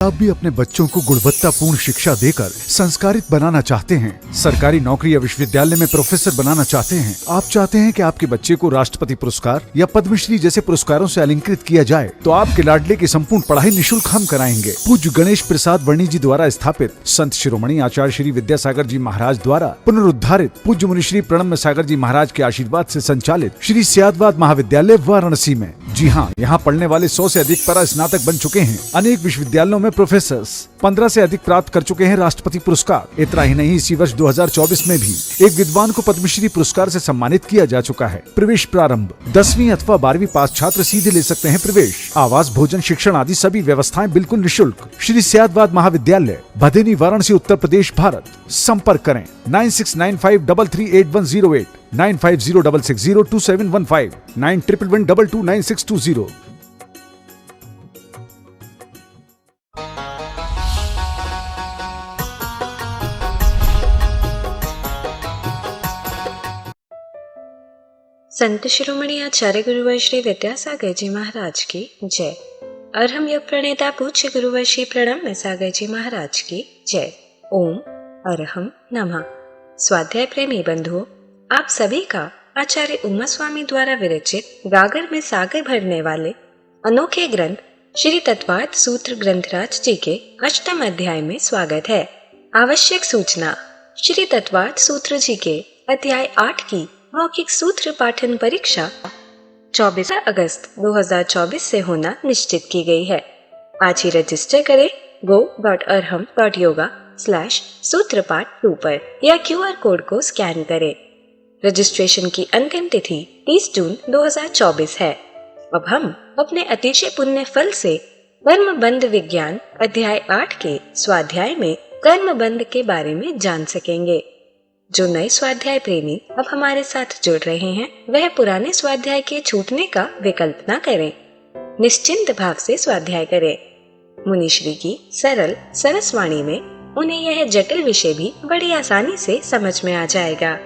आप भी अपने बच्चों को गुणवत्तापूर्ण शिक्षा देकर संस्कारित बनाना चाहते हैं, सरकारी नौकरी या विश्वविद्यालय में प्रोफेसर बनाना चाहते हैं, आप चाहते हैं कि आपके बच्चे को राष्ट्रपति पुरस्कार या पद्मश्री जैसे पुरस्कारों से अलंकृत किया जाए, तो आपके लाडले की संपूर्ण पढ़ाई निःशुल्क हम कराएंगे। पूज्य गणेश प्रसाद वर्णी जी द्वारा स्थापित संत शिरोमणि आचार्य श्री विद्यासागर जी महाराज द्वारा पुनरुद्धारित पूज्य मुनिश्री प्रणम्य सागर जी महाराज के आशीर्वाद से संचालित श्री सियादवाद महाविद्यालय वाराणसी में। जी हाँ, यहाँ पढ़ने वाले 100 से अधिक परा स्नातक बन चुके हैं। अनेक विश्वविद्यालयों में प्रोफेसर्स 15 से अधिक प्राप्त कर चुके हैं राष्ट्रपति पुरस्कार। इतना ही नहीं, इसी वर्ष 2024 में भी एक विद्वान को पद्मश्री पुरस्कार से सम्मानित किया जा चुका है। प्रवेश प्रारंभ 10वीं अथवा 12वीं पास छात्र सीधे ले सकते हैं प्रवेश। आवास, भोजन, शिक्षण आदि सभी व्यवस्थाएं बिल्कुल निःशुल्क। श्री सियादवाद महाविद्यालय, भदेनी, वाराणसी, उत्तर प्रदेश, भारत। संपर्क करें 9695338108, 9506602715, 9111229620। संत शिरोमणि आचार्य गुरुवर श्री विद्यासागर जी महाराज की जय। अर्हम योग प्रणेता पूज्य गुरुवर श्री प्रणम्य सागर जी महाराज की जय। ओम अर्हम नमः। स्वाध्याय प्रेमी बंधुओं, आप सभी का आचार्य उमा स्वामी द्वारा विरचित गागर में सागर भरने वाले अनोखे ग्रंथ श्री तत्वार्थ सूत्र ग्रंथराज जी के 8वें अध्याय में स्वागत है। आवश्यक सूचना, श्री तत्वार्थ सूत्र जी के अध्याय 8 की मौखिक सूत्र पाठन परीक्षा 24 अगस्त 2024 से होना निश्चित की गई है। आज ही रजिस्टर करें go.arham.yoga/सूत्रपाठ 2 पर या QR कोड को स्कैन करें। रजिस्ट्रेशन की अंतिम तिथि 30 जून 2024 है। अब हम अपने अतिशय पुण्य फल से कर्मबंध विज्ञान अध्याय 8 के स्वाध्याय में कर्मबंध के बारे में जान सकेंगे। जो नए स्वाध्याय प्रेमी अब हमारे साथ जुड़ रहे हैं, वह पुराने स्वाध्याय के छूटने का विकल्प न करें। निश्चिंत भाव से स्वाध्याय करें। मुनिश्री की सरल सरसवाणी में उन्हें यह जटिल विषय भी बड़ी आसानी से समझ में आ जाएगा।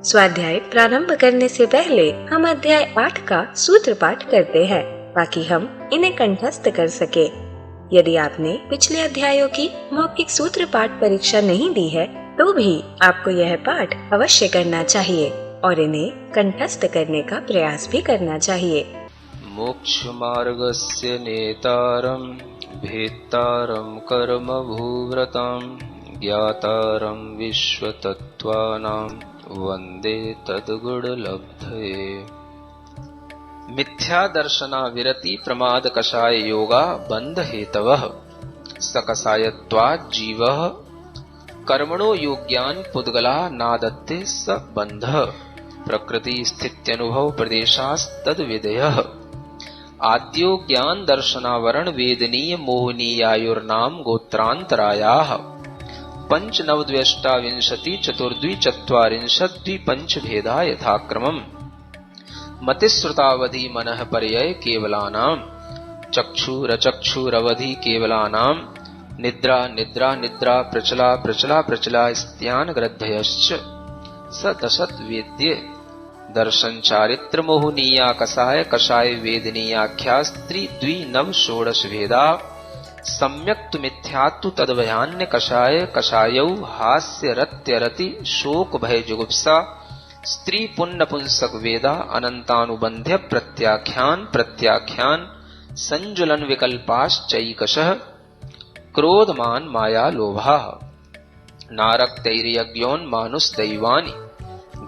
स्वाध्याय प्रारंभ करने से पहले हम अध्याय 8 का सूत्र पाठ करते हैं ताकि हम इन्हें कंठस्थ कर सके। यदि आपने पिछले अध्यायों की मौखिक सूत्र पाठ परीक्षा नहीं दी है तो भी आपको यह पाठ अवश्य करना चाहिए और इन्हें कंठस्थ करने का प्रयास भी करना चाहिए। मोक्ष मार्गस्य नेतारं भेत्तारं कर्म भूव्रतां ज्ञातारं विश्वतत्त्वानां वन्दे तद्गुणलब्धये। मिथ्या दर्शना विरति प्रमाद कषाय योगा बंध हेतवः सकषायत्वात् जीवः कर्मणो योग्यान पुद्गला नादत्ते स बंधः प्रकृति स्थित्यनुभव प्रदेशास्तद विधेयः आद्यो ज्ञान दर्शनावरण वेदनीय मोहनीयायुर्नाम गोत्रांतरायाः पंचनवद्व्यष्टाविंशति चतुर्द्वि चत्वारिंशद्वि पंच भेदा यथाक्रमम् मतिश्रुतावधि मनः पर्यय केवलानां चक्षुरचक्षुरवधि केवलानां निद्रा निद्रा निद्रा प्रचला प्रचला प्रचला स्त्यान ग्रद्धयश्च स दशत वेद्ये दर्शन चारित्र मोहनीया कषाय कषाय वेदनीयाख्या स्त्री द्वि नव षोडश भेदा सम्यक्तु मिथ्यात्तु तद्भयान्य कषाय कषायौ हास्य रत्य रति शोक भय जुगुप्सा स्त्री पुण्य पुंसक वेदा अनंतानुबंध्य प्रत्याख्यान प्रत्याख्यान संजुलन विकल्पाश्चैकशः क्रोधमान माया लोभा नारक्तैर्यज्ञोन्मानुषदैवानि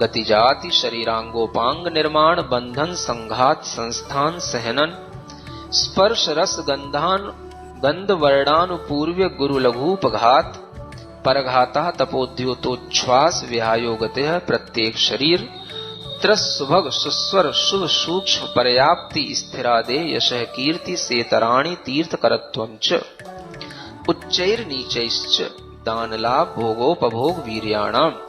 गतिजाति शरीरांगोपांग निर्माण बंधन संघात संस्थान सहनन स्पर्श रस गंधान गंधवर्णानुपूर्व्य गुरु लघुपघात परघाता तपोद्योतोच्छ्वास विहायोगतः प्रत्येक शरीर त्रस्सुभग सुस्वर शुभ सूक्ष्म पर्याप्ति स्थिरादे यशः कीर्ति सेतराणि तीर्थकरत्वं च उच्चैर्नीचैश्च दानलाभ भोगोपभोग वीर्याणाम्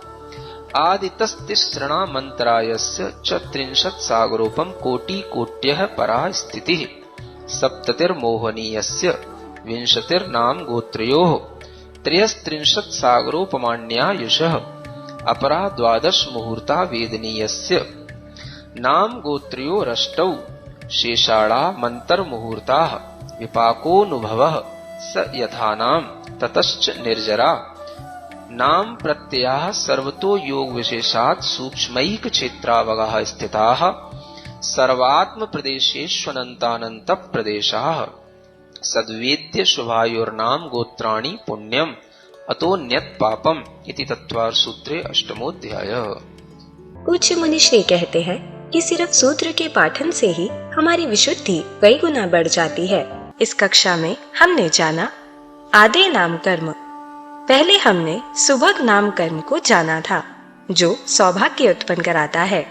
आदितस्तिसृणा मंत्रायस्य च 30 सागरोपम कोटि कोट्यः परा स्थितिः सप्ततिर्मोहनीयस्य 20 नाम गोत्रयोः 33 सागरोपमाण्यायुषः अपरा 12 मुहूर्ता वेदनीयस्य नाम गोत्रयोरष्टौ शेषाणा मंतर मुहूर्ताः विपाकोनुभवः स यथानाम ततश्च निर्जरा नाम प्रत्ययाः सर्वतो योग विशेषात् सूक्ष्मैक क्षेत्रावगाः स्थिताः सर्वात्म प्रदेशेष्वनन्तानन्त प्रदेशाः सद्वेद्य शुभायोर्नाम गोत्राणि पुण्यम अतो न्यत पापम इति तत्वार सूत्रे अष्टमोध्यायः। पूज्य मुनिश्री कहते हैं कि सिर्फ सूत्र के पाठन से ही हमारी विशुद्धि कई गुना बढ़ जाती है। इस कक्षा में हमने जाना आदे नाम कर्म। पहले हमने सुभग नाम कर्म को जाना था जो सौभाग्य उत्पन्न कराता है।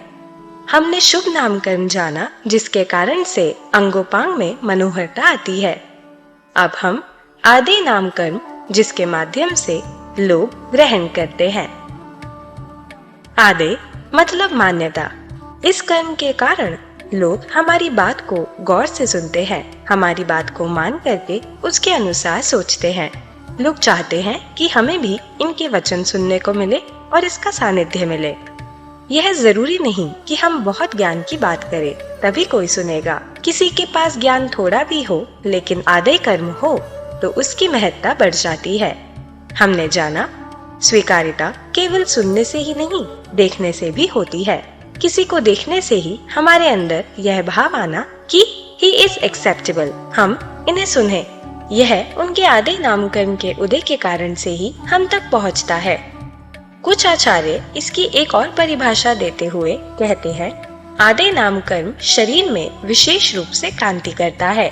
हमने शुभ नाम कर्म जाना जिसके कारण से अंगोपांग में मनोहरता आती है। अब हम आदे नाम कर्म जिसके माध्यम से लोग ग्रहण करते हैं। आदे मतलब मान्यता। इस कर्म के कारण लोग हमारी बात को गौर से सुनते हैं, हमारी बात को मान करके उसके अनुसार सोचते हैं। लोग चाहते हैं कि हमें भी इनके वचन सुनने को मिले और इसका सानिध्य मिले। यह जरूरी नहीं कि हम बहुत ज्ञान की बात करें तभी कोई सुनेगा। किसी के पास ज्ञान थोड़ा भी हो लेकिन आदे कर्म हो तो उसकी महत्ता बढ़ जाती है। हमने जाना स्वीकार्यता केवल सुनने से ही नहीं देखने से भी होती है। किसी को देखने से ही हमारे अंदर यह भाव आना कि ही इज एक्सेप्टेबल, हम इन्हें सुने। यह उनके आदे नाम कर्म के उदय के कारण से ही हम तक पहुंचता है। कुछ आचार्य इसकी एक और परिभाषा देते हुए कहते हैं आदे नाम कर्म शरीर में विशेष रूप से कांति करता है।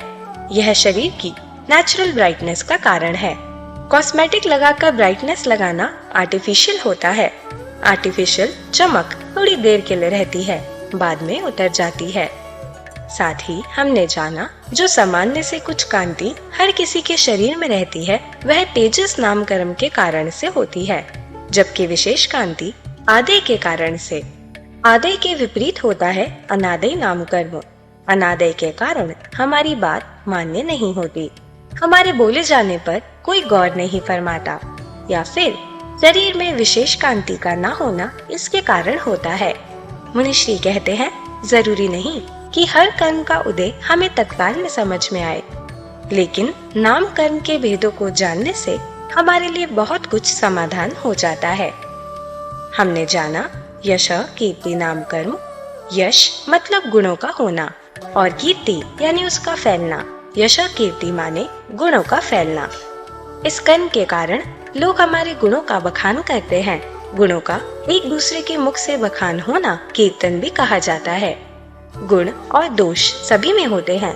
यह शरीर की नेचुरल ब्राइटनेस का कारण है। कॉस्मेटिक लगाकर ब्राइटनेस लगाना आर्टिफिशियल होता है। आर्टिफिशियल चमक थोड़ी देर के लिए रहती है, बाद में उतर जाती है। साथ ही हमने जाना जो सामान्य से कुछ कांति हर किसी के शरीर में रहती है वह तेजस नाम कर्म के कारण से होती है, जबकि विशेष कांति आदे के कारण से। आदे के विपरीत होता है अनादय नाम कर्म। अनादय के कारण हमारी बात मान्य नहीं होती, हमारे बोले जाने पर कोई गौर नहीं फरमाता, या फिर शरीर में विशेष कांति का न होना इसके कारण होता है। मुनिश्री कहते हैं जरूरी नहीं कि हर कर्म का उदय हमें तत्काल में समझ में आए, लेकिन नाम कर्म के भेदों को जानने से हमारे लिए बहुत कुछ समाधान हो जाता है। हमने जाना यश कीर्ति नाम कर्म। यश मतलब गुणों का होना और कीर्ति यानी उसका फैलना। यश कीर्ति माने गुणों का फैलना। इस कर्म के कारण लोग हमारे गुणों का बखान करते हैं। गुणों का एक दूसरे के मुख से बखान होना कीर्तन भी कहा जाता है। गुण और दोष सभी में होते हैं।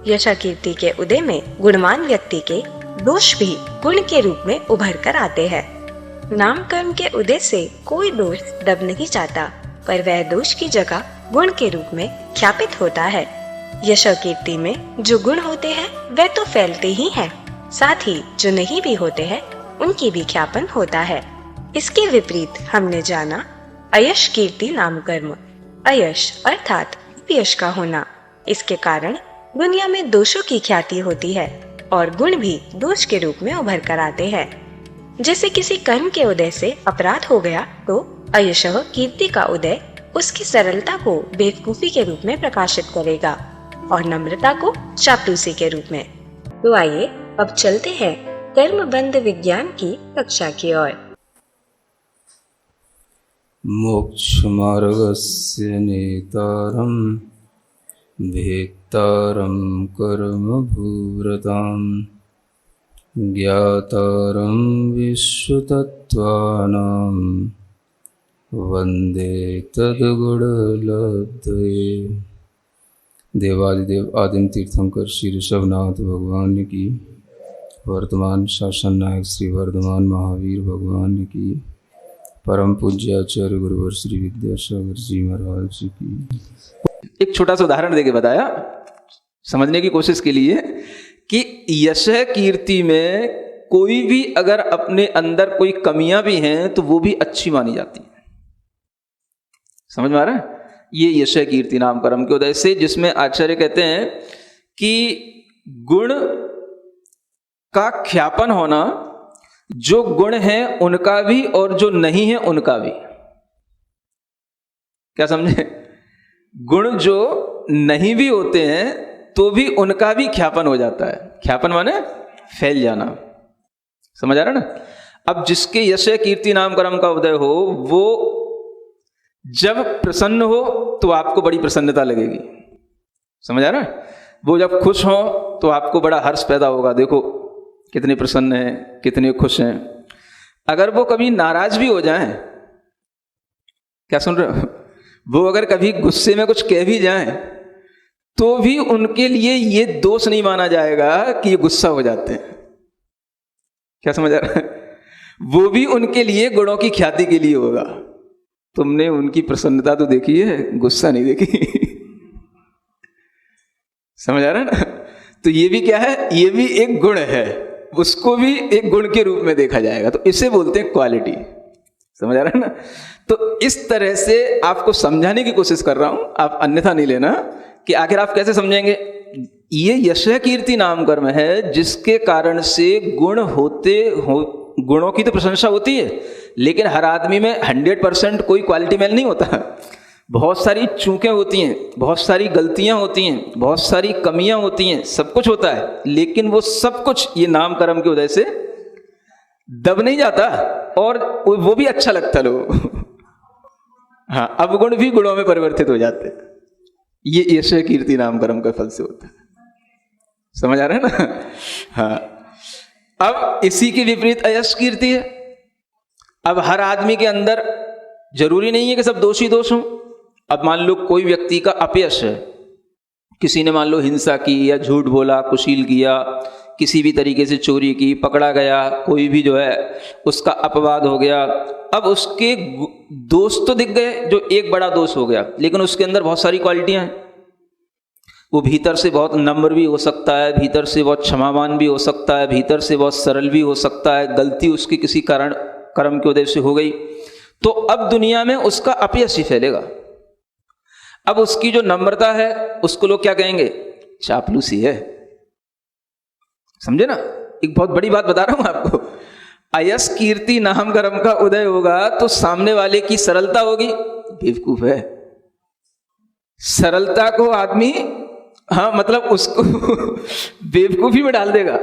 यश कीर्ति के उदय में गुणवान व्यक्ति के दोष भी गुण के रूप में उभर कर आते हैं। नाम कर्म के उदय से कोई दोष दब नहीं जाता, पर वह दोष की जगह गुण के रूप में ख्यापित होता है। यश कीर्ति में जो गुण होते हैं वह तो फैलते ही हैं, साथ ही जो नहीं भी होते हैं उनकी भी ख्यापन होता है। इसके विपरीत हमने जाना अयश कीर्ति नाम कर्म। अयश अर्थात अपयश का होना। इसके कारण दुनिया में दोषों की ख्याति होती है और गुण भी दोष के रूप में उभर कर आते हैं। जैसे किसी कर्म के उदय से अपराध हो गया तो अयश कीर्ति का उदय उसकी सरलता को बेवकूफी के रूप में प्रकाशित करेगा और नम्रता को चापलूसी के रूप में। तो आइए अब चलते हैं कर्म बंध विज्ञान की कक्षा की ओर। मोक्ष मार्गस्य नेतारं भेत्तारं कर्म भूव्रतां ज्ञातारं विश्वतत्त्वानां वन्दे तद्गुणलब्धये। देवादिदेव आदिम तीर्थंकर श्री ऋषभनाथ भगवान की, वर्तमान शासन नायक श्री वर्धमान महावीर भगवान की, परम पूज्य आचार्य गुरुवर श्री विद्यासागर जी महाराज की। एक छोटा सा उदाहरण देके बताया समझने की कोशिश के लिए कि यश कीर्ति में कोई भी अगर अपने अंदर कोई कमियां भी हैं तो वो भी अच्छी मानी जाती है। समझ में आ रहा है? ये यश कीर्ति नाम कर्म के उदय से, जिसमें आचार्य कहते हैं कि गुण का ख्यापन होना, जो गुण हैं उनका भी और जो नहीं है उनका भी। क्या समझे? गुण जो नहीं भी होते हैं तो भी उनका भी ख्यापन हो जाता है। ख्यापन माने फैल जाना। समझ आ रहा ना? अब जिसके यश कीर्ति नाम कर्म का उदय हो, वो जब प्रसन्न हो तो आपको बड़ी प्रसन्नता लगेगी। समझ आ रहा है? वो जब खुश हो तो आपको बड़ा हर्ष पैदा होगा, देखो कितने प्रसन्न हैं, कितने खुश हैं। अगर वो कभी नाराज भी हो जाएं, क्या सुन रहे हो, वो अगर कभी गुस्से में कुछ कह भी जाएं तो भी उनके लिए ये दोष नहीं माना जाएगा कि ये गुस्सा हो जाते हैं। क्या समझ आ रहा है? वो भी उनके लिए गुणों की ख्याति के लिए होगा। तुमने उनकी प्रसन्नता तो देखी है, गुस्सा नहीं देखी। समझ आ रहा है ना? तो ये भी क्या है, ये भी एक गुण है, उसको भी एक गुण के रूप में देखा जाएगा। तो इसे बोलते हैं क्वालिटी। समझ आ रहा है ना? तो इस तरह से आपको समझाने की कोशिश कर रहा हूं, आप अन्यथा नहीं लेना कि आखिर आप कैसे समझेंगे। ये यश कीर्ति नाम कर्म है जिसके कारण से गुण होते हो, गुणों की तो प्रशंसा होती है, लेकिन हर आदमी में 100% कोई क्वालिटी मेल नहीं होता। बहुत सारी चूकें होती हैं, बहुत सारी गलतियां होती हैं, बहुत सारी कमियां होती हैं, सब कुछ होता है, लेकिन वो सब कुछ ये नाम कर्म की वजह से दब नहीं जाता और वो भी अच्छा लगता लोगों को। हाँ, अवगुण भी गुणों में परिवर्तित हो जाते हैं। ये यश कीर्ति नाम कर्म का फल से होता है। समझ आ रहा है ना? हाँ। अब इसी के विपरीत अयश कीर्ति है। अब हर आदमी के अंदर जरूरी नहीं है कि सब दोष ही दोष हों। अब मान लो कोई व्यक्ति का अपयश है, किसी ने मान लो हिंसा की या झूठ बोला, कुशील किया, किसी भी तरीके से चोरी की, पकड़ा गया, कोई भी जो है उसका अपवाद हो गया। अब उसके दोष तो दिख गए, जो एक बड़ा दोष हो गया, लेकिन उसके अंदर बहुत सारी क्वालिटियां हैं। वो भीतर से बहुत नम्र भी हो सकता है, भीतर से बहुत क्षमावान भी हो सकता है, भीतर से बहुत सरल भी हो सकता है। गलती उसकी किसी कारण कर्म की वजह से हो गई, तो अब दुनिया में उसका अपयश ही फैलेगा। अब उसकी जो नम्रता है उसको लोग क्या कहेंगे? चापलूसी है। समझे ना? एक बहुत बड़ी बात बता रहा हूं आपको। अयश कीर्ति नाम कर्म का उदय होगा तो सामने वाले की सरलता होगी, बेवकूफ है। सरलता को आदमी, हाँ मतलब उसको बेवकूफी में डाल देगा।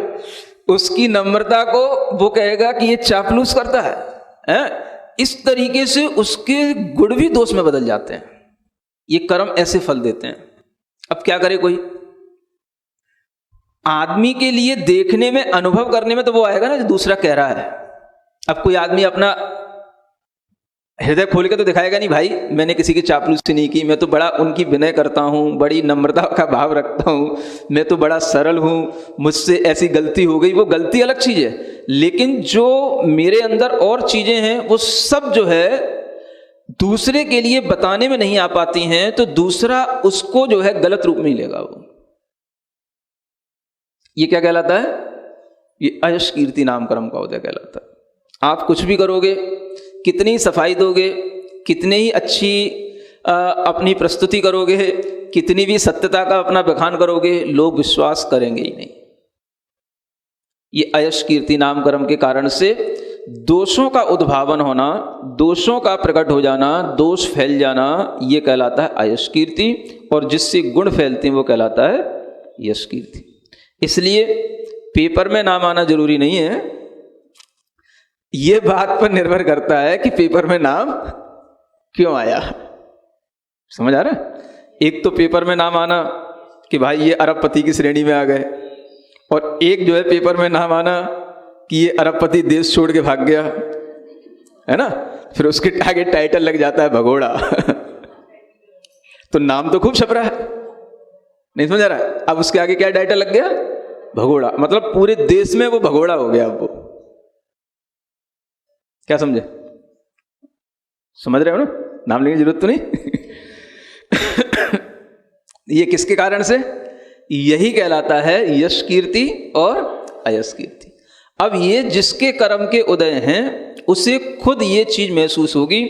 उसकी नम्रता को वो कहेगा कि ये चापलूस करता है? इस तरीके से उसके गुण भी दोष में बदल जाते हैं। ये कर्म ऐसे फल देते हैं। अब क्या करे कोई? आदमी के लिए देखने में, अनुभव करने में तो वो आएगा ना जो दूसरा कह रहा है। अब कोई आदमी अपना हृदय खोल के तो दिखाएगा नहीं, भाई मैंने किसी की चापलूसी नहीं की, मैं तो बड़ा उनकी विनय करता हूं, बड़ी नम्रता का भाव रखता हूं, मैं तो बड़ा सरल हूं, मुझसे ऐसी गलती हो गई। वो गलती अलग चीज है, लेकिन जो मेरे अंदर और चीजें हैं वो सब जो है दूसरे के लिए बताने में नहीं आ पाती हैं, तो दूसरा उसको जो है गलत रूप में ही लेगा। वो ये क्या कहलाता है? ये अयश कीर्ति नाम कर्म का उदय कहलाता है। आप कुछ भी करोगे, कितनी सफाई दोगे, कितनी ही अच्छी अपनी प्रस्तुति करोगे, कितनी भी सत्यता का अपना बखान करोगे, लोग विश्वास करेंगे ही नहीं। ये अयश कीर्ति नाम कर्म के कारण से दोषों का उद्भावन होना, दोषों का प्रकट हो जाना, दोष फैल जाना, ये कहलाता है अयश कीर्ति। और जिससे गुण फैलते हैं वो कहलाता है यश कीर्ति। इसलिए पेपर में नाम आना जरूरी नहीं है। यह बात पर निर्भर करता है कि पेपर में नाम क्यों आया। समझ आ रहा है? एक तो पेपर में नाम आना कि भाई ये अरबपति की श्रेणी में आ गए, और एक जो है पेपर में नाम आना कि ये अरबपति देश छोड़ के भाग गया, है ना? फिर उसके आगे टाइटल लग जाता है भगोड़ा। तो नाम तो खूब छप रहा है, नहीं समझ आ रहा है? अब उसके आगे क्या टाइटल लग गया? भगोड़ा। मतलब पूरे देश में वो भगोड़ा हो गया। अब वो क्या समझे? समझ रहे हो ना? नाम लेने की जरूरत तो नहीं। ये किसके कारण से? यही कहलाता है यश कीर्ति और अयश कीर्ति। अब ये जिसके कर्म के उदय हैं उसे खुद ये चीज महसूस होगी,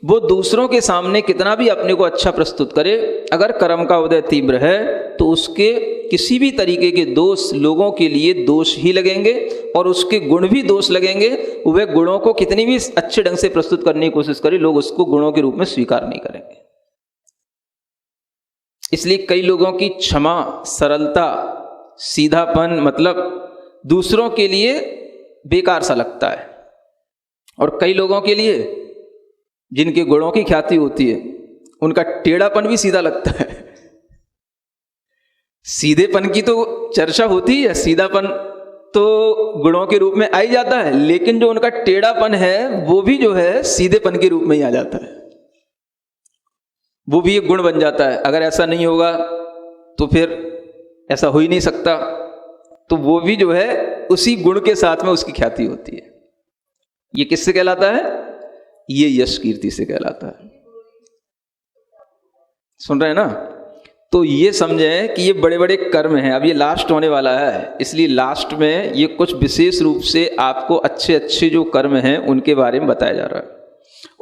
वो दूसरों के सामने कितना भी अपने को अच्छा प्रस्तुत करे, अगर कर्म का उदय तीव्र है तो उसके किसी भी तरीके के दोष लोगों के लिए दोष ही लगेंगे, और उसके गुण भी दोष लगेंगे। वह गुणों को कितनी भी अच्छे ढंग से प्रस्तुत करने की कोशिश करे, लोग उसको गुणों के रूप में स्वीकार नहीं करेंगे। इसलिए कई लोगों की क्षमा, सरलता, सीधापन, मतलब दूसरों के लिए बेकार सा लगता है, और कई लोगों के लिए जिनके गुणों की ख्याति होती है उनका टेढ़ापन भी सीधा लगता है। सीधेपन की तो चर्चा होती है, सीधापन तो गुणों के रूप में आ ही जाता है, लेकिन जो उनका टेढ़ापन है वो भी जो है सीधेपन के रूप में ही आ जाता है, वो भी एक गुण बन जाता है। अगर ऐसा नहीं होगा तो फिर ऐसा हो ही नहीं सकता, तो वो भी जो है उसी गुण के साथ में उसकी ख्याति होती है। ये किससे कहलाता है? ये यश कीर्ति से कहलाता है। सुन रहे हैं ना? तो ये समझें कि ये बड़े बड़े कर्म हैं। अब ये लास्ट होने वाला है, इसलिए लास्ट में ये कुछ विशेष रूप से आपको अच्छे अच्छे जो कर्म हैं उनके बारे में बताया जा रहा है।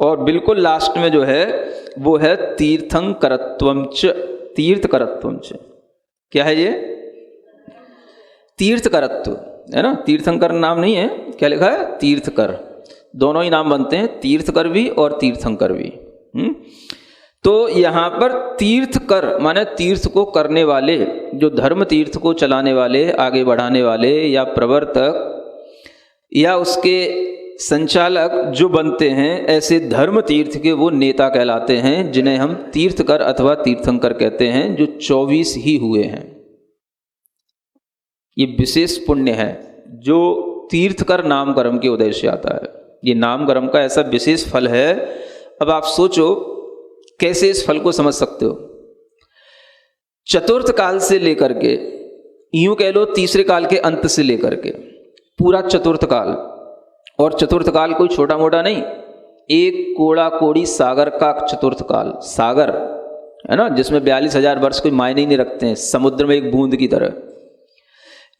और बिल्कुल लास्ट में जो है वो है तीर्थंकरत्वम च, तीर्थकरत्वम च। क्या है ये? तीर्थकरत्व है ना, तीर्थंकर नाम नहीं है, क्या लिखा है? तीर्थकर। दोनों ही नाम बनते हैं, तीर्थकर भी और तीर्थंकर भी। तो यहाँ पर तीर्थकर माने तीर्थ को करने वाले, जो धर्म तीर्थ को चलाने वाले, आगे बढ़ाने वाले, या प्रवर्तक या उसके संचालक जो बनते हैं, ऐसे धर्म तीर्थ के वो नेता कहलाते हैं, जिन्हें हम तीर्थकर अथवा तीर्थंकर कहते हैं, जो 24 ही हुए हैं। ये विशेष पुण्य है जो तीर्थकर नाम कर्म के उदय से आता है। ये नाम कर्म का ऐसा विशेष फल है। अब आप सोचो कैसे इस फल को समझ सकते हो। चतुर्थ काल से लेकर के, यूं कह लो तीसरे काल के अंत से लेकर के पूरा चतुर्थ काल, और चतुर्थ काल कोई छोटा मोटा नहीं, एक कोड़ा कोड़ी सागर का चतुर्थ काल। सागर है ना, जिसमें 42,000 वर्ष कोई मायने ही नहीं रखते हैं, समुद्र में एक बूंद की तरह।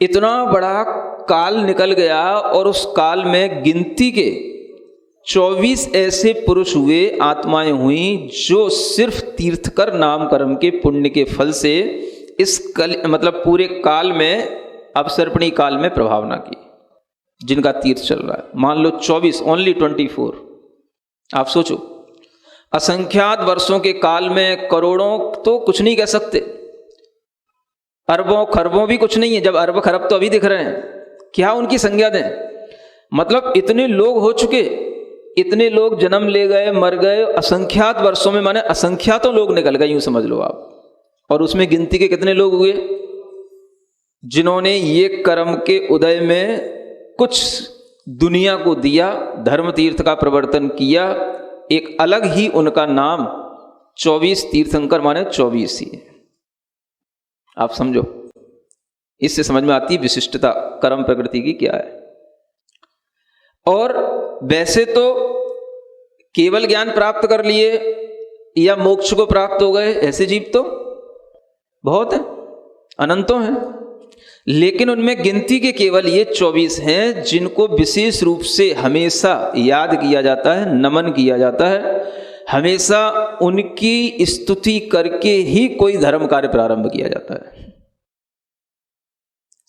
इतना बड़ा काल निकल गया, और उस काल में गिनती के 24 ऐसे पुरुष हुए, आत्माएं हुई, जो सिर्फ तीर्थकर नाम कर्म के पुण्य के फल से इस मतलब पूरे काल में, अवसर्पणी काल में प्रभाव ना की, जिनका तीर्थ चल रहा है। मान लो 24, ओनली 24। आप सोचो, असंख्यात वर्षों के काल में करोड़ों तो कुछ नहीं कह सकते, अरबों खरबों भी कुछ नहीं है। जब अरब खरब तो अभी दिख रहे हैं, क्या उनकी संज्ञा दें? मतलब इतने लोग हो चुके, इतने लोग जन्म ले गए, मर गए, असंख्यात वर्षों में, माने असंख्यातों लोग निकल गए, यूं समझ लो आप। और उसमें गिनती के कितने लोग हुए जिन्होंने ये कर्म के उदय में कुछ दुनिया को दिया, धर्म तीर्थ का प्रवर्तन किया। एक अलग ही उनका नाम 24 तीर्थंकर माने 24 ही। आप समझो, इससे समझ में आती है विशिष्टता कर्म प्रकृति की क्या है। और वैसे तो केवल ज्ञान प्राप्त कर लिए या मोक्ष को प्राप्त हो गए, ऐसे जीव तो बहुत हैं, अनंतों हैं, लेकिन उनमें गिनती के केवल ये 24 हैं जिनको विशेष रूप से हमेशा याद किया जाता है, नमन किया जाता है, हमेशा उनकी स्तुति करके ही कोई धर्म कार्य प्रारंभ किया जाता है।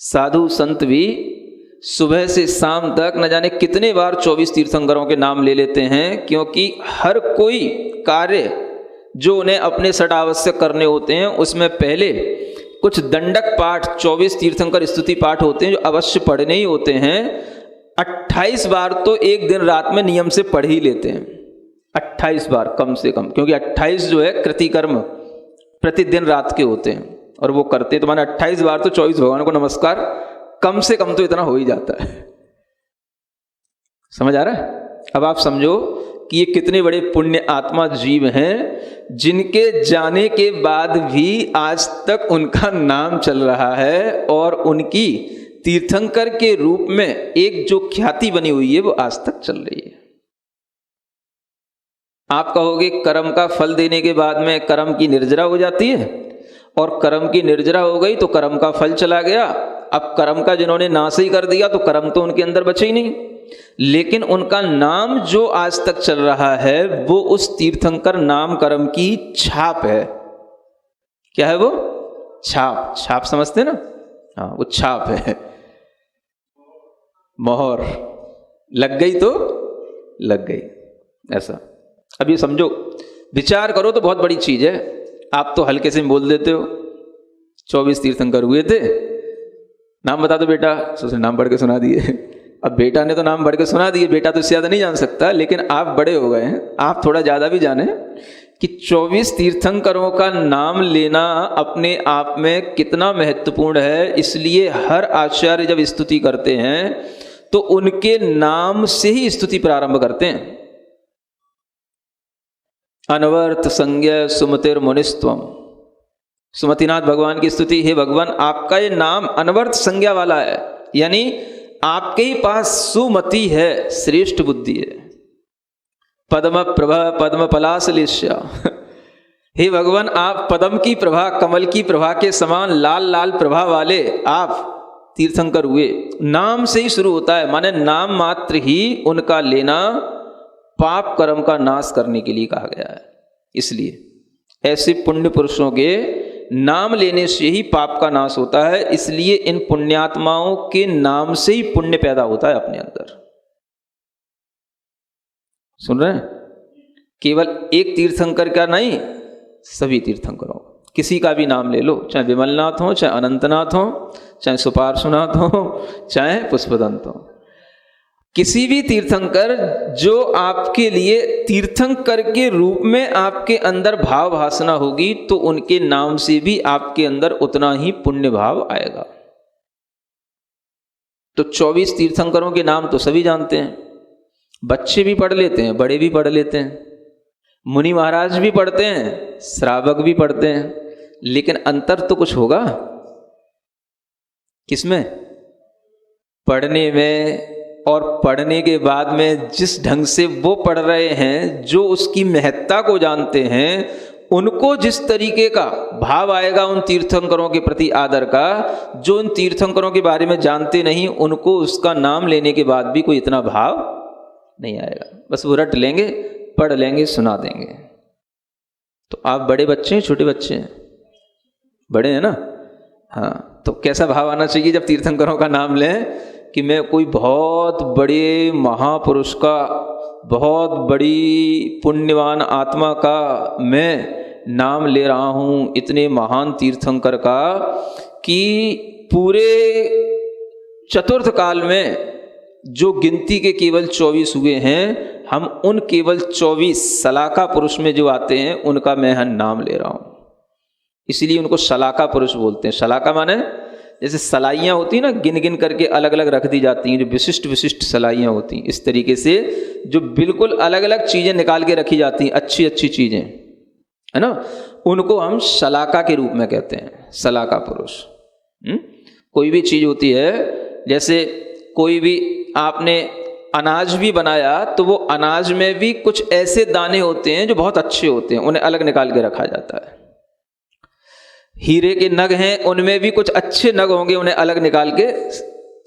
साधु संत भी सुबह से शाम तक न जाने कितने बार 24 तीर्थंकरों के नाम ले लेते हैं, क्योंकि हर कोई कार्य जो उन्हें अपने सट आवश्यक करने होते हैं, उसमें पहले कुछ दंडक पाठ 24 तीर्थंकर स्तुति पाठ होते हैं जो अवश्य पढ़ने ही होते हैं। 28 बार तो एक दिन रात में नियम से पढ़ ही लेते हैं, 28 बार कम से कम, क्योंकि 28 जो है कृतिकर्म प्रतिदिन रात के होते हैं, और वो करते हैं तो माने 28 बार तो 24 भगवान को नमस्कार कम से कम तो इतना हो ही जाता है। समझ आ रहा है? अब आप समझो कि ये कितने बड़े पुण्य आत्मा जीव हैं, जिनके जाने के बाद भी आज तक उनका नाम चल रहा है, और उनकी तीर्थंकर के रूप में एक जो ख्याति बनी हुई है वो आज तक चल रही है। आप कहोगे कर्म का फल देने के बाद में कर्म की निर्जरा हो जाती है, और कर्म की निर्जरा हो गई तो कर्म का फल चला गया। अब कर्म का जिन्होंने नाश ही कर दिया तो कर्म तो उनके अंदर बचे ही नहीं, लेकिन उनका नाम जो आज तक चल रहा है वो उस तीर्थंकर नाम कर्म की छाप है। क्या है वो? छाप। छाप समझते ना? हाँ, वो छाप है, मोहर लग गई तो लग गई, ऐसा। अब ये समझो, विचार करो तो बहुत बड़ी चीज है। आप तो हल्के से बोल देते हो 24 तीर्थंकर हुए थे, नाम बता दो बेटा, तो उसने नाम पढ़ के सुना दिए। अब बेटा ने तो नाम पढ़ के सुना दिए, बेटा तो इससे ज़्यादा नहीं जान सकता, लेकिन आप बड़े हो गए हैं, आप थोड़ा ज़्यादा भी जाने कि 24 तीर्थंकरों का नाम लेना अपने आप में कितना महत्वपूर्ण है। इसलिए हर आचार्य जब स्तुति करते हैं तो उनके नाम से ही स्तुति प्रारंभ करते हैं। अनवर्थ संज्ञा सुमतिर मुनिस्त्वम, सुमतिनाथ भगवान की स्तुति, हे भगवान आपका ये नाम अनवर्थ संज्ञा वाला है, यानी आपके ही पास सुमति है, श्रेष्ठ बुद्धि है। पद्म प्रभा पद्म पलासलिष्या, हे भगवान आप पद्म की प्रभा, कमल की प्रभा के समान लाल लाल प्रभा वाले आप तीर्थंकर हुए। नाम से ही शुरू होता है, माने नाम मात्र ही उनका लेना पाप कर्म का नाश करने के लिए कहा गया है। इसलिए ऐसे पुण्य पुरुषों के नाम लेने से ही पाप का नाश होता है। इसलिए इन पुण्यात्माओं के नाम से ही पुण्य पैदा होता है अपने अंदर। सुन रहे हैं? केवल एक तीर्थंकर का नहीं, सभी तीर्थंकरों, किसी का भी नाम ले लो, चाहे विमलनाथ हो, चाहे अनंतनाथ हो, चाहे सुपार्श्वनाथ हो, चाहे पुष्पदंत हो, किसी भी तीर्थंकर जो आपके लिए तीर्थंकर के रूप में आपके अंदर भाव भासना होगी, तो उनके नाम से भी आपके अंदर उतना ही पुण्य भाव आएगा। तो 24 तीर्थंकरों के नाम तो सभी जानते हैं, बच्चे भी पढ़ लेते हैं, बड़े भी पढ़ लेते हैं, मुनि महाराज भी पढ़ते हैं, श्रावक भी पढ़ते हैं, लेकिन अंतर तो कुछ होगा। किसमें? पढ़ने में, और पढ़ने के बाद में जिस ढंग से वो पढ़ रहे हैं, जो उसकी महत्ता को जानते हैं, उनको जिस तरीके का भाव आएगा उन तीर्थंकरों के प्रति आदर का, जो उन तीर्थंकरों के बारे में जानते नहीं, उनको उसका नाम लेने के बाद भी कोई इतना भाव नहीं आएगा। बस वो रट लेंगे, पढ़ लेंगे, सुना देंगे। तो आप बड़े बच्चे हैं, छोटे बच्चे हैं? बड़े हैं ना? हाँ, तो कैसा भाव आना चाहिए जब तीर्थंकरों का नाम लें कि मैं कोई बहुत बड़े महापुरुष का, बहुत बड़ी पुण्यवान आत्मा का मैं नाम ले रहा हूँ, इतने महान तीर्थंकर का, कि पूरे चतुर्थ काल में जो गिनती के केवल 24 हुए हैं, हम उन केवल 24 सलाका पुरुष में जो आते हैं उनका मैं नाम ले रहा हूँ। इसीलिए उनको सलाका पुरुष बोलते हैं। सलाका माने जैसे सलाइयाँ होती हैं ना, गिन गिन करके अलग अलग रख दी जाती हैं, जो विशिष्ट विशिष्ट सलाइयाँ होती हैं, इस तरीके से जो बिल्कुल अलग अलग चीज़ें निकाल के रखी जाती हैं, अच्छी अच्छी चीज़ें, है ना, उनको हम सलाका के रूप में कहते हैं, सलाका पुरुष। कोई भी चीज़ होती है, जैसे कोई भी आपने अनाज भी बनाया, तो वो अनाज में भी कुछ ऐसे दाने होते हैं जो बहुत अच्छे होते हैं, उन्हें अलग निकाल के रखा जाता है। हीरे के नग हैं, उनमें भी कुछ अच्छे नग होंगे, उन्हें अलग निकाल के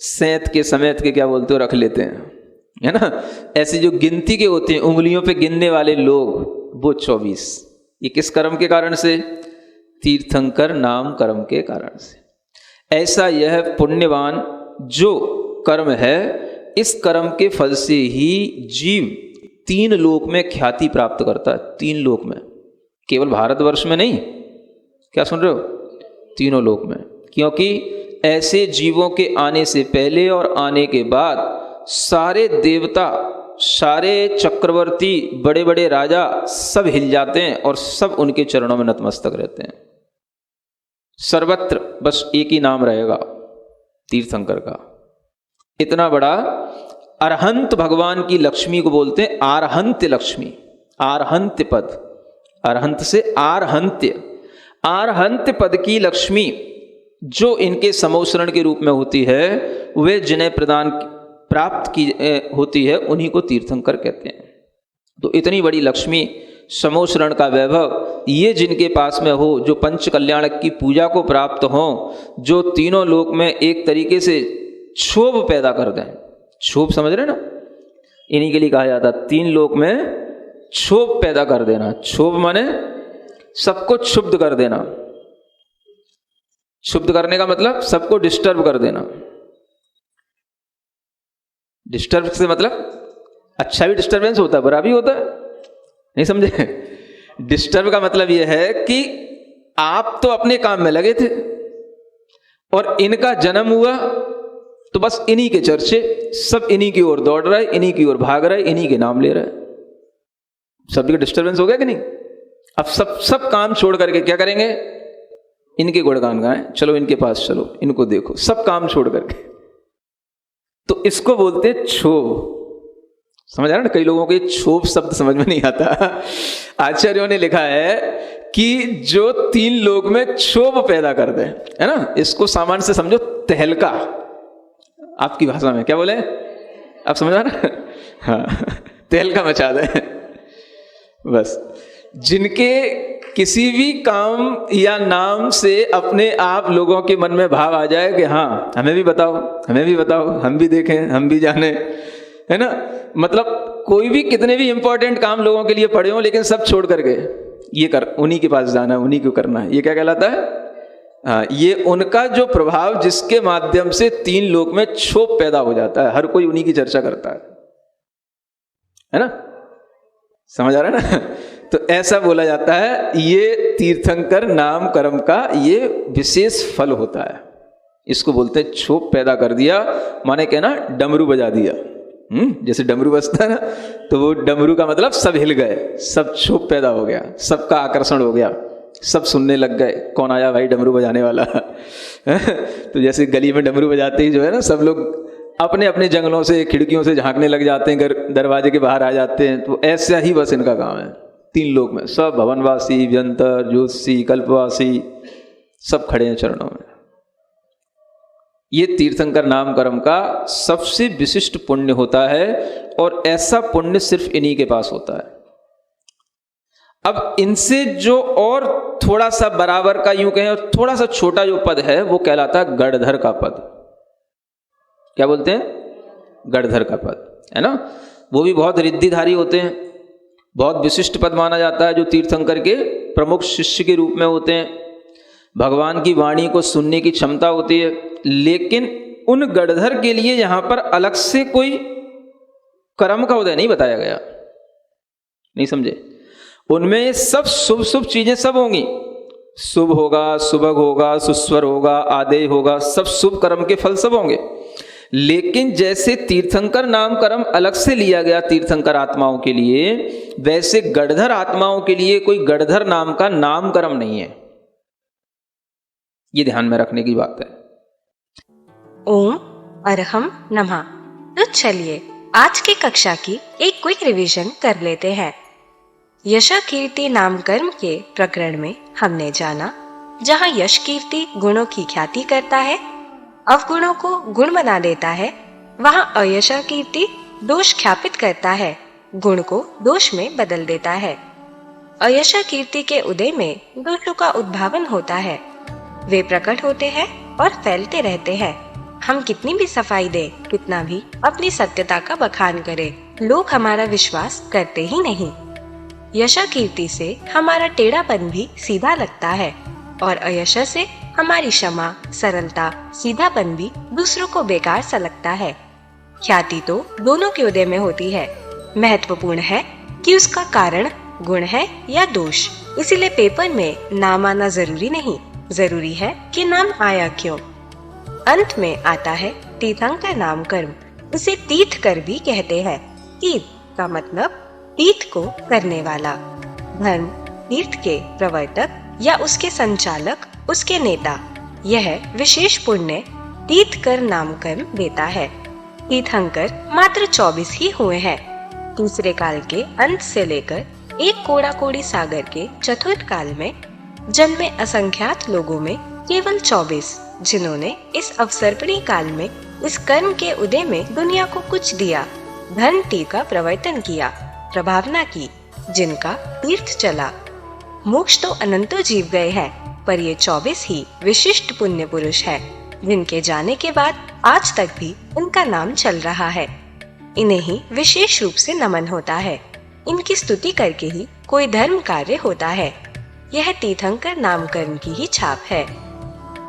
सेंत के समेत के क्या बोलते हो रख लेते हैं, है ना। ऐसे जो गिनती के होते हैं, उंगलियों पे गिनने वाले लोग, वो 24। ये किस कर्म के कारण से? तीर्थंकर नाम कर्म के कारण से। ऐसा यह पुण्यवान जो कर्म है, इस कर्म के फल से ही जीव 3 लोक में ख्याति प्राप्त करता है। 3 लोक में, केवल भारतवर्ष में नहीं, क्या सुन रहे हो? तीनों लोक में। क्योंकि ऐसे जीवों के आने से पहले और आने के बाद सारे देवता, सारे चक्रवर्ती, बड़े बड़े राजा सब हिल जाते हैं और सब उनके चरणों में नतमस्तक रहते हैं। सर्वत्र बस एक ही नाम रहेगा, तीर्थंकर का। इतना बड़ा अरहंत भगवान की लक्ष्मी को बोलते हैं आरहंत्य लक्ष्मी, आरहंत्य पद, अरहंत से आरहंत्य, आरहंत्य पद की लक्ष्मी जो इनके समोसरण के रूप में होती है, वे जिन्हें प्रदान प्राप्त की होती है, उन्हीं को तीर्थंकर कहते हैं। तो इतनी बड़ी लक्ष्मी, समोसरण का वैभव, ये जिनके पास में हो, जो पंच कल्याणक की पूजा को प्राप्त हो, जो तीनों लोक में एक तरीके से क्षोभ पैदा कर दें। क्षोभ समझ रहे ना? इन्हीं के लिए कहा जाता है 3 लोक में क्षोभ पैदा कर देना। क्षोभ माने सबको क्षुब्ध कर देना। क्षुब्ध करने का मतलब सबको डिस्टर्ब कर देना। डिस्टर्ब से मतलब अच्छा भी डिस्टर्बेंस होता है, बुरा भी होता है, नहीं समझे? डिस्टर्ब का मतलब यह है कि आप तो अपने काम में लगे थे, और इनका जन्म हुआ तो बस इन्हीं के चर्चे, सब इन्हीं की ओर दौड़ रहे, इन्हीं की ओर भाग रहे, इन्हीं के नाम ले रहे। सब जगह डिस्टर्बेंस हो गया कि नहीं? अब सब काम छोड़ करके क्या करेंगे? इनके गुणगान गाएं, चलो इनके पास चलो, इनको देखो, सब काम छोड़ करके। तो इसको बोलते हैं क्षोभ। समझ आ रहा ना? कई लोगों को क्षोभ शब्द समझ में नहीं आता। आचार्यों ने लिखा है कि जो 3 लोक में क्षोभ पैदा कर दे, है ना, इसको सामान्य से समझो तहलका। आपकी भाषा में क्या बोले? आप समझ आ रहा? हाँ, तहलका मचा दे बस। जिनके किसी भी काम या नाम से अपने आप लोगों के मन में भाव आ जाए कि हाँ हमें भी बताओ, हमें भी बताओ, हम भी देखें, हम भी जाने, है ना। मतलब कोई भी कितने भी इंपॉर्टेंट काम लोगों के लिए पड़े हो, लेकिन सब छोड़ करके ये कर, उन्हीं के पास जाना है, उन्हीं को करना है, ये क्या कहलाता है? हाँ, ये उनका जो प्रभाव जिसके माध्यम से 3 लोक में क्षोभ पैदा हो जाता है, हर कोई उन्हीं की चर्चा करता है ना। समझ आ रहा है ना? तो ऐसा बोला जाता है, ये तीर्थंकर नाम कर्म का ये विशेष फल होता है। इसको बोलते हैं क्षोभ पैदा कर दिया, माने क्या ना, डमरू बजा दिया। जैसे डमरू बजता है ना, तो वो डमरू का मतलब सब हिल गए, सब क्षोभ पैदा हो गया, सबका आकर्षण हो गया, सब सुनने लग गए, कौन आया भाई डमरू बजाने वाला। तो जैसे गली में डमरू बजाते ही जो है ना, सब लोग अपने अपने जंगलों से, खिड़कियों से झांकने लग जाते हैं, घर दरवाजे के बाहर आ जाते हैं। तो ऐसा ही बस इनका काम है। 3 लोक में सब भवनवासी, व्यंतर, ज्योतिषी, कल्पवासी सब खड़े हैं चरणों में। ये तीर्थंकर नाम कर्म का सबसे विशिष्ट पुण्य होता है, और ऐसा पुण्य सिर्फ इन्हीं के पास होता है। अब इनसे जो और थोड़ा सा बराबर का, यूं कहें थोड़ा सा छोटा जो पद है, वो कहलाता है गणधर का पद। क्या बोलते हैं? गणधर का पद, है ना। वो भी बहुत रिद्धिधारी होते हैं, बहुत विशिष्ट पद माना जाता है, जो तीर्थंकर के प्रमुख शिष्य के रूप में होते हैं। भगवान की वाणी को सुनने की क्षमता होती है, लेकिन उन गणधर के लिए यहां पर अलग से कोई कर्म का उदय नहीं बताया गया। नहीं समझे? उनमें सब शुभ शुभ चीजें सब होंगी। शुभ होगा, सुभग होगा, सुस्वर होगा, आदेय होगा, सब शुभ कर्म के फल सब होंगे। लेकिन जैसे तीर्थंकर नाम कर्म अलग से लिया गया तीर्थंकर आत्माओं के लिए, वैसे गणधर आत्माओं के लिए कोई गणधर नाम का नाम कर्म नहीं है। ये ध्यान में रखने की बात है। ओम अरहम नमः। तो चलिए आज की कक्षा की एक क्विक रिवीजन कर लेते हैं। यश कीर्ति नाम कर्म के प्रकरण में हमने जाना, जहाँ यश कीर्ति गुणों की ख्याति करता है, अवगुणों को गुण बना देता है, वहाँ अयशा कीर्ति दोष ख्यापित करता है, गुण को दोष में बदल देता है। अयशा कीर्ति के उदय में दोषों का उद्भावन होता है, वे प्रकट होते हैं और फैलते रहते हैं। हम कितनी भी सफाई दें, कितना भी अपनी सत्यता का बखान करें, लोग हमारा विश्वास करते ही नहीं। यशा कीर्ति से हमारा टेढ़ापन भी सीधा लगता है, और अयशा से हमारी क्षमा, सरलता, सीधापन भी दूसरों को बेकार सा लगता है। ख्याति तो दोनों के उदय में होती है। महत्वपूर्ण है कि उसका कारण गुण है या दोष। इसीलिए पेपर में नाम आना जरूरी नहीं, जरूरी है कि नाम आया क्यों। अंत में आता है तीर्थंकर नाम कर्म। उसे तीर्थ कर भी कहते हैं। तीर्थ का मतलब तीर्थ को करने वाला। धर्म तीर्थ के प्रवर्तक या उसके संचालक, उसके नेता। यह विशेष पुण्य तीर्थकर नाम कर्म देता है। तीर्थंकर मात्र 24 ही हुए हैं। दूसरे काल के अंत से लेकर एक कोड़ा कोड़ी सागर के चतुर्थ काल में जन्मे असंख्यात लोगों में केवल 24 जिन्होंने इस अवसर्पणी काल में इस कर्म के उदय में दुनिया को कुछ दिया, धर्म तीर्थ का प्रवर्तन किया, प्रभावना की, जिनका तीर्थ चला। मोक्ष तो अनंतों जीव गए हैं, पर ये 24 ही विशिष्ट पुण्य पुरुष है, जिनके जाने के बाद आज तक भी उनका नाम चल रहा है। इन्हें ही विशेष रूप से नमन होता है। इनकी स्तुति करके ही कोई धर्म कार्य होता है। यह तीर्थंकर नाम कर्म की ही छाप है।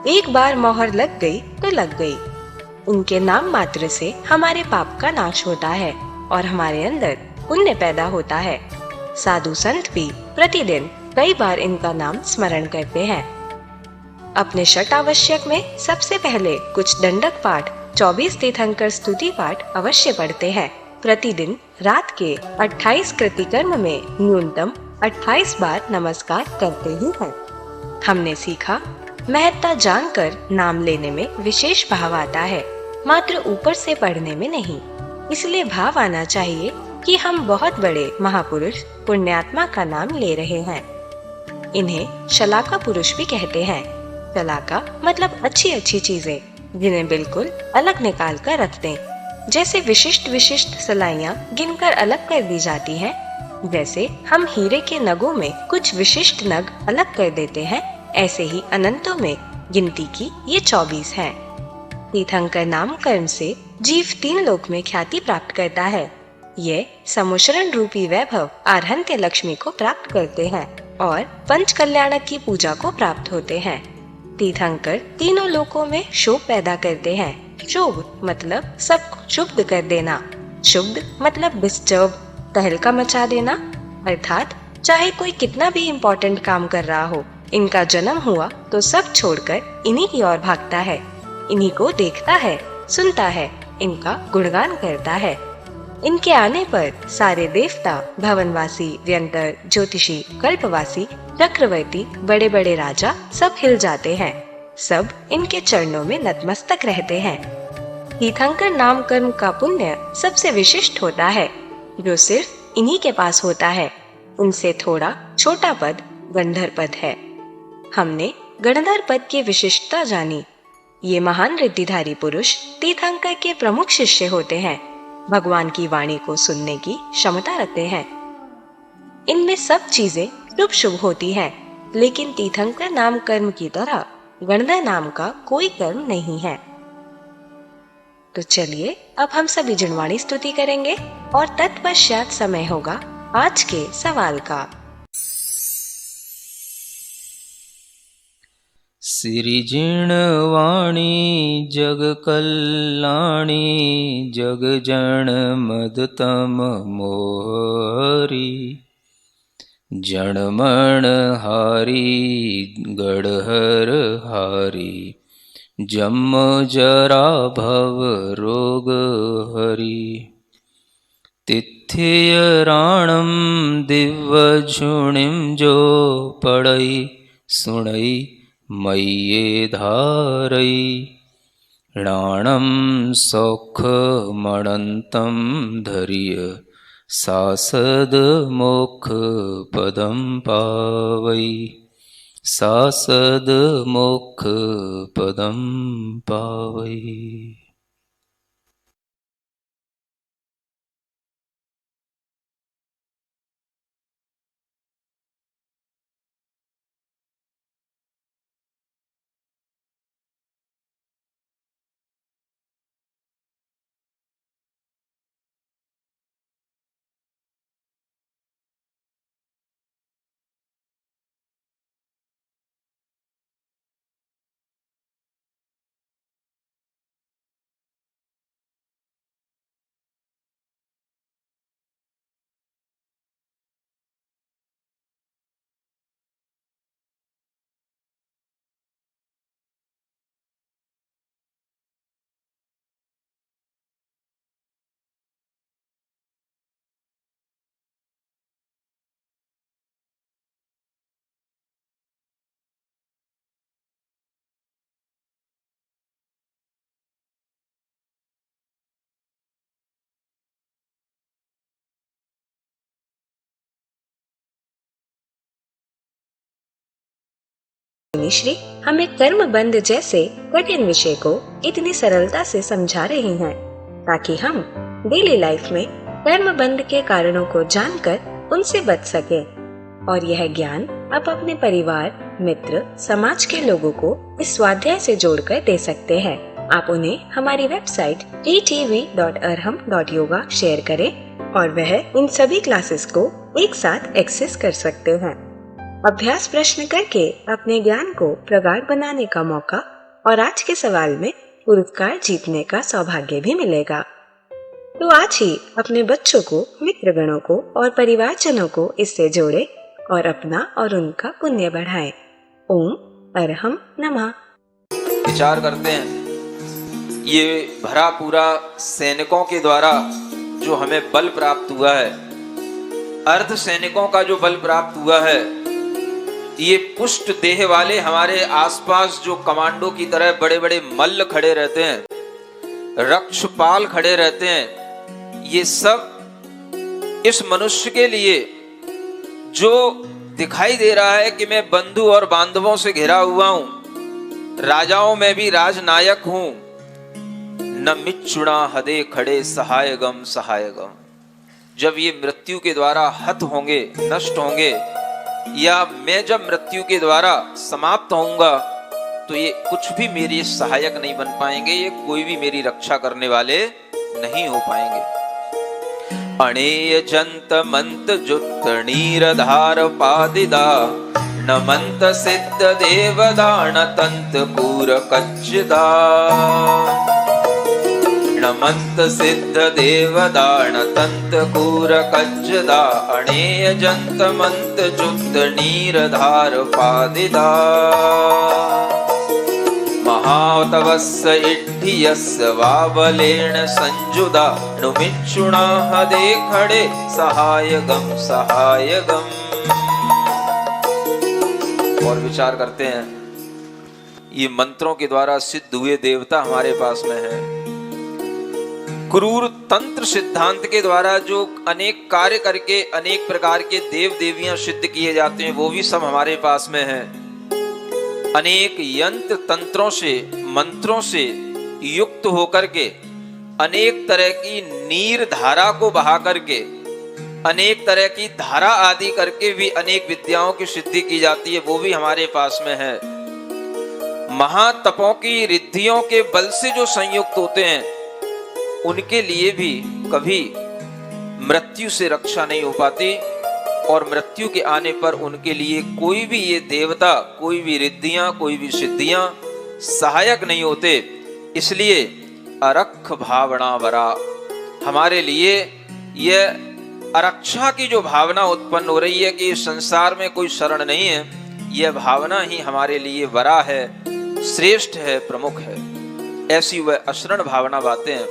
एक बार मोहर लग गई तो लग गई। इनके नाम मात्र से हमारे पाप का नाश होता है और हमारे अंदर पुण्य पैदा होता है। साधु संत भी प्रतिदिन कई बार इनका नाम स्मरण करते हैं। अपने षट आवश्यक में सबसे पहले कुछ दंडक पाठ, 24 तीर्थंकर स्तुति पाठ अवश्य पढ़ते हैं। प्रतिदिन रात के 28 कृतिकर्म में न्यूनतम 28 बार नमस्कार करते ही हैं। हमने सीखा, महत्ता जानकर नाम लेने में विशेष भाव आता है, मात्र ऊपर से पढ़ने में नहीं। इसलिए भाव आना चाहिए कि हम बहुत बड़े महापुरुष पुण्यात्मा का नाम ले रहे हैं। इन्हें शलाका पुरुष भी कहते हैं। शलाका मतलब अच्छी अच्छी चीजें, जिन्हें बिल्कुल अलग निकाल कर रख दें। जैसे विशिष्ट विशिष्ट सलाइयाँ गिनकर अलग कर दी जाती हैं, जैसे हम हीरे के नगों में कुछ विशिष्ट नग अलग कर देते हैं, ऐसे ही अनंतों में गिनती की ये 24 हैं। तीर्थंकर नाम कर्म से जीव 3 लोक में ख्याति प्राप्त करता है। ये समुशरण रूपी वैभव आर्हन्त्य लक्ष्मी को प्राप्त करते हैं और पंच कल्याणक की पूजा को प्राप्त होते हैं। तीर्थंकर तीनों लोकों में शोभ पैदा करते हैं। शोभ मतलब सबको क्षुब्ध कर देना, शुभ मतलब डिस्टर्ब, तहलका मचा देना। अर्थात चाहे कोई कितना भी इम्पोर्टेंट काम कर रहा हो, इनका जन्म हुआ तो सब छोड़कर इन्हीं की ओर भागता है, इन्हीं को देखता है, सुनता है, इनका गुणगान करता है। इनके आने पर सारे देवता, भवनवासी, व्यंतर, ज्योतिषी, कल्पवासी, चक्रवर्ती, बड़े बड़े राजा सब हिल जाते हैं। सब इनके चरणों में नतमस्तक रहते हैं। तीर्थंकर नाम कर्म का पुण्य सबसे विशिष्ट होता है, जो सिर्फ इन्हीं के पास होता है। उनसे थोड़ा छोटा पद गंधर पद है। हमने गणधर पद की विशिष्टता जानी। ये महान रिद्धिधारी पुरुष तीर्थंकर के प्रमुख शिष्य होते हैं। भगवान की वाणी को सुनने की क्षमता रखते हैं। इनमें सब चीजें शुभ शुभ होती हैं, लेकिन तीर्थंकर नाम कर्म की तरह गणधर नाम का कोई कर्म नहीं है। तो चलिए अब हम सभी जिनवाणी स्तुति करेंगे और तत्पश्चात समय होगा आज के सवाल का। सिरिजिणवाणी जग कल्याणी जग जन मदतम मोहरी जनमण हारी गढ़हर हारी जम जरा भव रोग हरि तिथियराणम दिव्य झुणिम जो पढ़ई सुणई मय्ये धारई राणम सौख मणंतम धैर्य सासद मोक्ष पदम पावई सासद मोक्ष पदम पावई। श्री हमें कर्म बंध जैसे कठिन विषय को इतनी सरलता से समझा रही हैं, ताकि हम डेली लाइफ में कर्म बंध के कारणों को जानकर उनसे बच सके और यह ज्ञान आप अपने परिवार, मित्र, समाज के लोगों को इस स्वाध्याय से जोड़कर दे सकते हैं। आप उन्हें हमारी वेबसाइट ttv.arham.yoga शेयर करें और वह इन सभी क्लासेस को एक साथ एक्सेस कर सकते हैं। अभ्यास प्रश्न करके अपने ज्ञान को प्रगाढ़ बनाने का मौका और आज के सवाल में पुरस्कार जीतने का सौभाग्य भी मिलेगा। तो आज ही अपने बच्चों को, मित्रगणों को और परिवारजनों को इससे जोड़े और अपना और उनका पुण्य बढ़ाएं। ओम अर्हम नमः। विचार करते हैं, ये भरा पूरा सैनिकों के द्वारा जो हमें बल प्राप्त हुआ है, अर्ध सैनिकों का जो बल प्राप्त हुआ है, ये पुष्ट देह वाले हमारे आसपास जो कमांडो की तरह बड़े बड़े मल्ल खड़े रहते हैं, रक्षपाल खड़े रहते हैं, ये सब इस मनुष्य के लिए जो दिखाई दे रहा है कि मैं बंधु और बांधवों से घिरा हुआ हूं, राजाओं में भी राजनायक हूं, न मिच्चुणा हदे खड़े सहायगम सहायगम। जब ये मृत्यु के द्वारा हत होंगे, नष्ट होंगे, या मैं जब मृत्यु के द्वारा समाप्त होऊंगा, तो ये कुछ भी मेरे सहायक नहीं बन पाएंगे, ये कोई भी मेरी रक्षा करने वाले नहीं हो पाएंगे। अणेय जंत मंत जुत नीरधार पादिदा नमंत सिद्ध देवदान तंत पूर कच्चिदा। नमंत सिद्ध देवदान तंत पूर कच्चिदा अणेय जंत मंत जुत नीरधार पादिदा। महातवस्स इड्ढियस्य वाबलेन संजुदा नुमिच्छुणा हदे खड़े सहायगम सहायगम। और विचार करते हैं, ये मंत्रों के द्वारा सिद्ध हुए देवता हमारे पास में है। क्रूर तंत्र सिद्धांत के द्वारा जो अनेक कार्य करके अनेक प्रकार के देव देवियां सिद्ध किए जाते हैं, वो भी सब हमारे पास में है। अनेक यंत्र तंत्रों से, मंत्रों से युक्त होकर के, अनेक तरह की नीर धारा को बहा करके, अनेक तरह की धारा आदि करके भी अनेक विद्याओं की सिद्धि की जाती है, वो भी हमारे पास में है। महातपों की रिद्धियों के बल से जो संयुक्त होते हैं, उनके लिए भी कभी मृत्यु से रक्षा नहीं हो पाती, और मृत्यु के आने पर उनके लिए कोई भी ये देवता, कोई भी रिद्धियां, कोई भी सिद्धियां सहायक नहीं होते। इसलिए अरक्ष भावना वरा, हमारे लिए यह अरक्षा की जो भावना उत्पन्न हो रही है कि इस संसार में कोई शरण नहीं है, यह भावना ही हमारे लिए वरा है, श्रेष्ठ है, प्रमुख है। ऐसी वह अशरण भावना बातें हैं।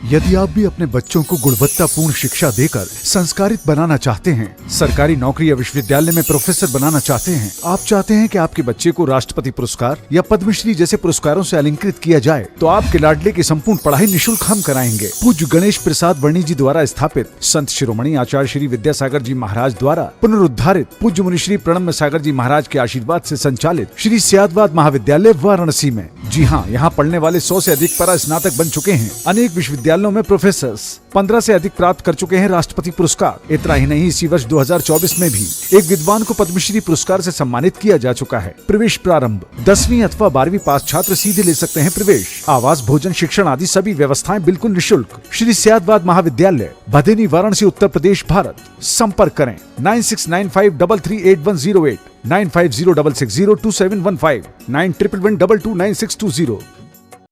यदि आप भी अपने बच्चों को गुणवत्तापूर्ण शिक्षा देकर संस्कारित बनाना चाहते हैं, सरकारी नौकरी या विश्वविद्यालय में प्रोफेसर बनाना चाहते हैं, आप चाहते हैं कि आपके बच्चे को राष्ट्रपति पुरस्कार या पद्मश्री जैसे पुरस्कारों से अलंकृत किया जाए, तो आपके लाडले की संपूर्ण पढ़ाई निःशुल्क हम कराएंगे। पूज्य गणेश प्रसाद वर्णी जी द्वारा स्थापित संत शिरोमणि आचार्य श्री विद्यासागर जी महाराज द्वारा पुनरुद्धारित पूज्य मुनि श्री प्रणम्य सागर जी महाराज के आशीर्वाद से संचालित श्री सियादवाद महाविद्यालय वाराणसी में। जी हाँ, यहाँ पढ़ने वाले 100 से अधिक परा स्नातक बन चुके हैं। अनेक विश्वविद्यालयों में प्रोफेसर्स 15 से अधिक प्राप्त कर चुके हैं राष्ट्रपति पुरस्कार। इतना ही नहीं, इसी वर्ष 2024 में भी एक विद्वान को पद्मश्री पुरस्कार से सम्मानित किया जा चुका है। प्रवेश प्रारंभ 10वीं अथवा 12वीं पास छात्र सीधे ले सकते हैं प्रवेश। आवास, भोजन, शिक्षण आदि सभी व्यवस्थाएं बिल्कुल निःशुल्क। श्री सियादवाद महाविद्यालय, भदेनी, वाराणसी, उत्तर प्रदेश, भारत। संपर्क करें 9695338108, 9506602715, 9111229620।